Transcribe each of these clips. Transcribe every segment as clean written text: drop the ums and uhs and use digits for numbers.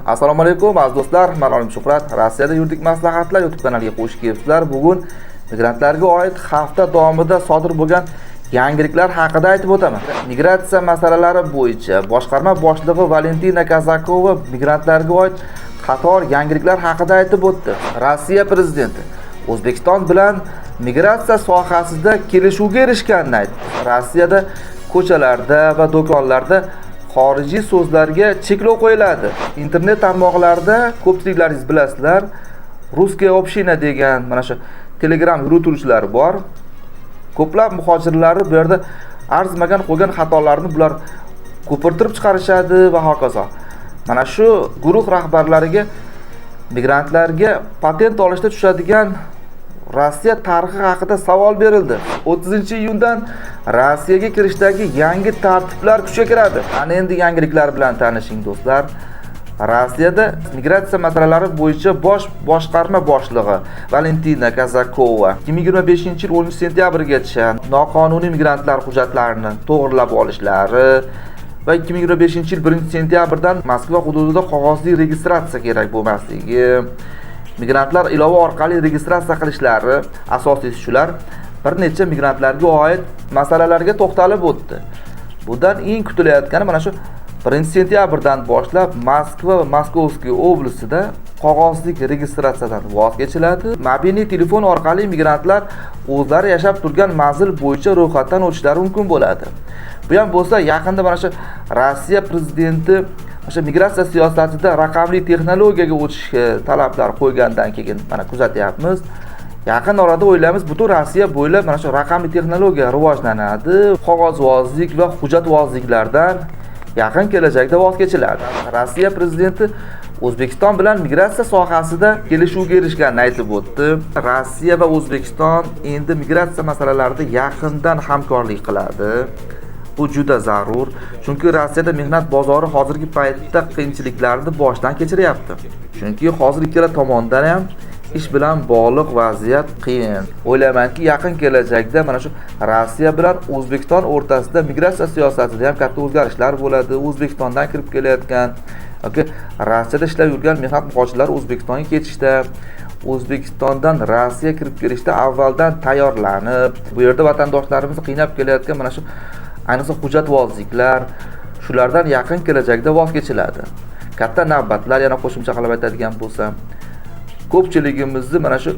Assalomu alaykum aziz do'stlar, men Olim Shuhrat. Rossiyada yuridik maslahatlar YouTube kanaliga xush kelibsizlar. Bugun migrantlarga oid hafta davomida sodir bo'lgan yangiliklar haqida aytib o'taman. Migratsiya masalalari bo'yicha boshqarma boshlig'i Valentina Kazakova migrantlarga oid qator yangiliklar haqida aytib o'tdi. Rossiya prezidenti O'zbekiston bilan migratsiya sohasida kelishuvga erishganini aytdi. Rossiyada ko'chalarda va do'konlarda xorijiy so'zlarga cheklov qo'yiladi. Internet tarmoqlarida ko'pchiliklaringiz bilasizlar, Ruskiy община degan mana shu Telegram yurituvchilari bor. Ko'plab muhojirlar bu yerda arzimagan qo'ygan xatolarni bular ko'pirtirib chiqarishadi va hokazo. Mana shu guruh rahbarlariga migrantlarga patent olishda tushadigan Rossiya tarixi haqida savol berildi. 30-iyundan Rossiyaga kirishdagi yangi tartiblar kuchga kiradi. Ana endi yangiliklar bilan tanishing do'stlar. Rossiyada migratsiya masalalari bo'yicha boshqarma boshlig'i Valentina Kazakova 2025-yil 10-sentyabrgacha noqonuniy migrantlar hujjatlarini to'g'rilab olishlari va 2025-yil 1-sentyabrdan Moskva hududida qog'ozli registratsiya kerak bo'lmasligi, migrantlar ilova orqali registratsiya qilishlari asosiysi shular. Bir necha migrantlarga oid masalalarga to'xtalib o'tdi. Bundan eng kutilayotgani mana shu 1-sentyabrdan boshlab Moskva va Moskovskiy oblastida qog'ozli registratsiyadan voz kechiladi. Mobilniy telefon orqali migrantlar o'zlari yashab turgan manzil bo'yicha ro'yxatdan o'tishlari mumkin bo'ladi. Bu ham bo'lsa, yaqinda mana shu Rossiya prezidenti o'sha migratsiya siyosatida raqamli texnologiyaga o'tishga talablar qo'ygandan keyin mana kuzatyapmiz. Yaqin orada o'ylaymiz, butun Rossiya bo'ylab mana shu raqamli texnologiya rivojlanadi. Qog'ozvozlik va hujjatvozliklardan yaqin kelajakda voz kechiladi. Rossiya prezidenti O'zbekiston bilan migratsiya sohasida kelishuvga erishganini aytib o'tdi. Rossiya va O'zbekiston endi migratsiya masalalarida yaqindan hamkorlik qiladi. Bu juda zarur, chunki Rossiyada mehnat bozori hozirgi paytda qiyinchiliklarni boshdan kechiryapti. Chunki hozir ikkala tomondan ham ish bilan bog'liq vaziyat qiyin. O'ylaymanki, yaqin kelajakda mana shu Rossiya bilan O'zbekiston o'rtasida migratsiya siyosatida ham katta o'zgarishlar bo'ladi. O'zbekistondan kirib kelayotgan yoki Rossiyada ishlab yurgan mehnat muhojirlari O'zbekistonga ketishda, O'zbekistondan Rossiya kirib kelishda avvaldan tayyorlanib, bu yerda vatandoshlarimizni qiynab kelayotgan mana shu ayniqsa hujjatvozliklar, shulardan yaqin kelajakda voz kechiladi. Katta navbatlar, yana qo'shimcha qilib aytadigan bo'lsam, ko'pchiligimizni mana shu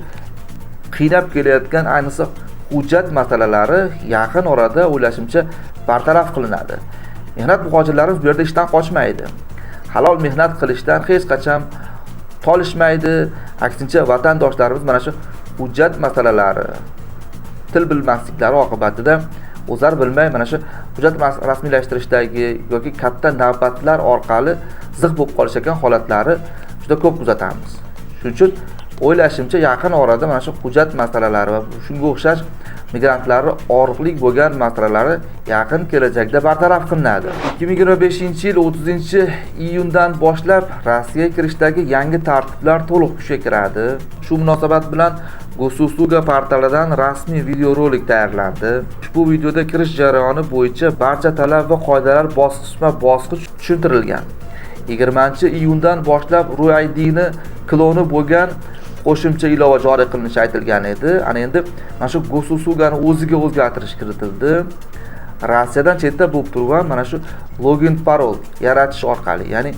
qiynab kelayotgan ayniqsa hujjat masalalari yaqin orada o'ylashimcha bartaraf qilinadi. Mehnat muhojirlarimiz bu yerda ishdan qochmaydi. Halol mehnat qilishdan hech qachon tolishmaydi. Aksincha vatandoshlarimiz mana shu hujjat masalalari, til bilmasliklari oqibatida o'zlari bilmay mana shu hujjat rasmiylashtirishdagi yoki katta navbatlar orqali ziq bo'lib qolishgan holatlari juda ko'p kuzatamiz. Shuning uchun o'ylashimcha yaqin orada mana shu hujjat masalalari va shunga o'xshash migrantlarning og'riqli bo'lgan masalalari yaqin kelajakda bartaraf qilinadi. 2025-yil 30-iyundan boshlab Rossiyaga kirishdagi yangi tartiblar to'liq kuchga kiradi. Shu munosabat bilan Gosusluga portalidan rasmiy videorolik tayyorlandi. Ushbu videoda kirish jarayoni bo'yicha barcha talab va qoidalar bosqichma-bosqich tushuntirilgan. 20-iyundan boshlab RUIDni kloni bo'lgan qo'shimcha ilova joriy qilinishi aytilgan edi. Ana endi mana shu Gosuslugani o'ziga o'zgartirish kiritildi. Rossiyadan chetda bo'lib turib ham mana shu login parol yaratish orqali, ya'ni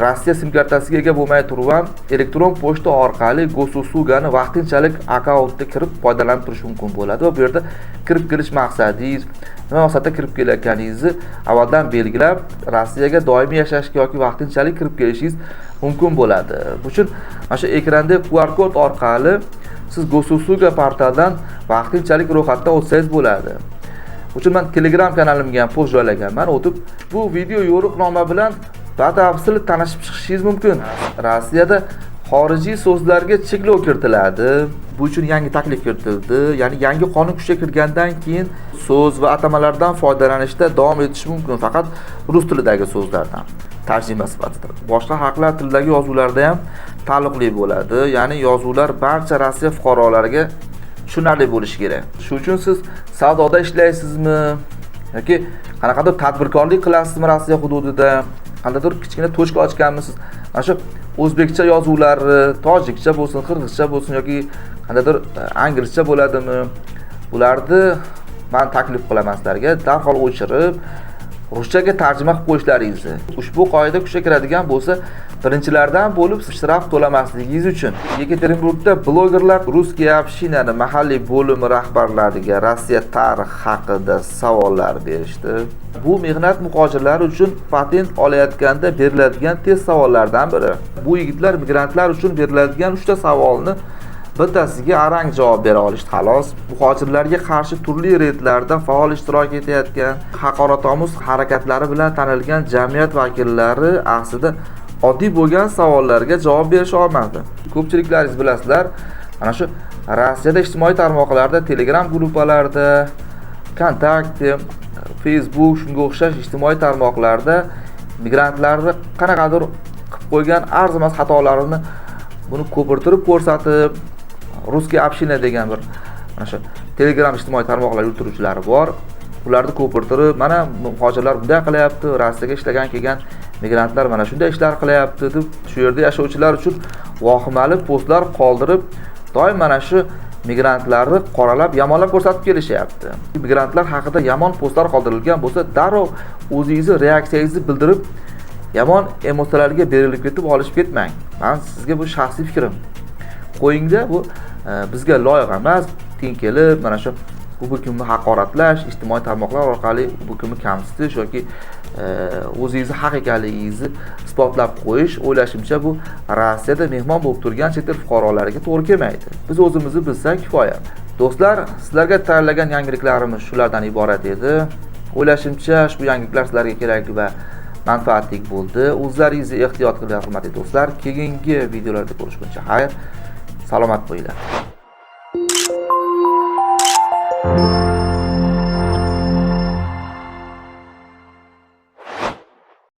Rossiya sim kartasiga ega bo'lmay turib ham elektron pochta orqali Gosuslugani vaqtinchalik akkauntga kirib foydalanib turish mumkin bo'ladi va bu yerda kirib kelish maqsadingiz, nima maqsadda kirib kelayotganingizni avvaldan belgilab, Rossiyaga doimiy yashashga yoki vaqtinchalik kirib kelishingiz mumkin bo'ladi. Bu uchun mana shu ekranda QR kod orqali siz Gosusluga portalidan vaqtinchalik ro'yxatdan o'tsangiz bo'ladi. Bu uchun men Telegram kanalimga ham post joylaganman. O'tib bu video yo'riqnoma bilan batafsil tanishib chiqishingiz mumkin. Rossiyada xorijiy so'zlarga cheklov kiritiladi. Bu uchun yangi taklif kiritildi. Ya'ni yangi qonun kuchga kirgandan keyin so'z va atamalardan foydalanishda davom etish mumkin, faqat rus tilidagi so'zlardan. Tarjima sifatida. Boshqa xalqlar tilidagi yozuvlarda ham taalluqli bo'ladi. Ya'ni yozuvlar barcha Rossiya fuqarolariga tushunarli bo'lishi kerak. Shuning uchun siz savdoda ishlaysizmi yoki qanaqadir tadbirkorlik qilasizmi Rossiya hududida, qandaydir kichkina to'shka ochganmisiz, Mana shu o'zbekcha yozuvlari, tojikcha bo'lsin, qirg'izcha bo'lsin yoki qandaydir inglizcha bo'ladimi? Bularni men taklif qilaman sizlarga darhol o'chirib ruschaga tarjima qilib qo'yishlaringizni. Ushbu qoida kuchga kiradigan bo'lsa, birinchilardan bo'lib shtraf to'lamasligingiz uchun. Yekaterinburgda blogerlar Ruskiy общинani mahalliy bo'limi rahbarlariga Rossiya tarixi haqida savollar berishdi. Bu mehnat muhojirlari uchun patent olayotganda beriladigan test savollardan biri. Bu yigitlar migrantlar uchun beriladigan 3 ta savolni bittasiga arang javob bera olishdi xolos. Muhojirlarga qarshi turli reydlarda faol ishtirok etayotgan, haqoratomuz harakatlari bilan tanilgan jamiyat vakillari aslida oddiy bo'lgan savollarga javob berisha olmadi. Ko'pchiliklaringiz bilasizlar, mana shu Rossiyada ijtimoiy tarmoqlarda, Telegram gruppalarda, Kontakte, Facebook shunga o'xshash ijtimoiy tarmoqlarda migrantlarni qanaqadir qilib qo'ygan arzimas xatolarini buni ko'pirtirib ko'rsatib, Ruskiy община degan bir mana shu Telegram ijtimoiy tarmoqlar yurituvchilari bor. Ularni ko'pirtirib, mana muhojirlar bunday qilyapti, Rossiyaga ishlagan kelgan migrantlar mana shunday ishlar qilyapti deb shu yerda yashovchilar uchun vahimali postlar qoldirib, doim mana shu migrantlarni qoralab, yomonlab ko'rsatib kelishyapti. Migrantlar haqida yomon postlar qoldirilgan bo'lsa, darrov o'zingizni reaksiyangizni bildirib, yomon emotsiyalarga berilib ketib olishib ketmang. Men sizga bu shaxsiy fikrim. Qo'yingda bu bizga loyiq emas, teng kelib mana shu bu kimni haqoratlash, ijtimoiy tarmoqlar orqali bu kimni kamsitish yoki o'zingizni haq ekanligingizni isbotlab qo'yish, o'ylashimcha bu Rossiyada mehmon bo'lib turgan chet el fuqarolariga to'g'ri kelmaydi. Biz o'zimizni bilsak kifoya. Do'stlar, sizlarga tayyorlagan yangiliklarimiz shulardan iborat edi. O'ylashimcha ushbu yangiliklar sizlarga kerak va manfaatli bo'ldi. O'zlaringizni ehtiyot qiling, hurmatli do'stlar. Keyingi videolarda ko'rishguncha xayr, salomat bo'linglar.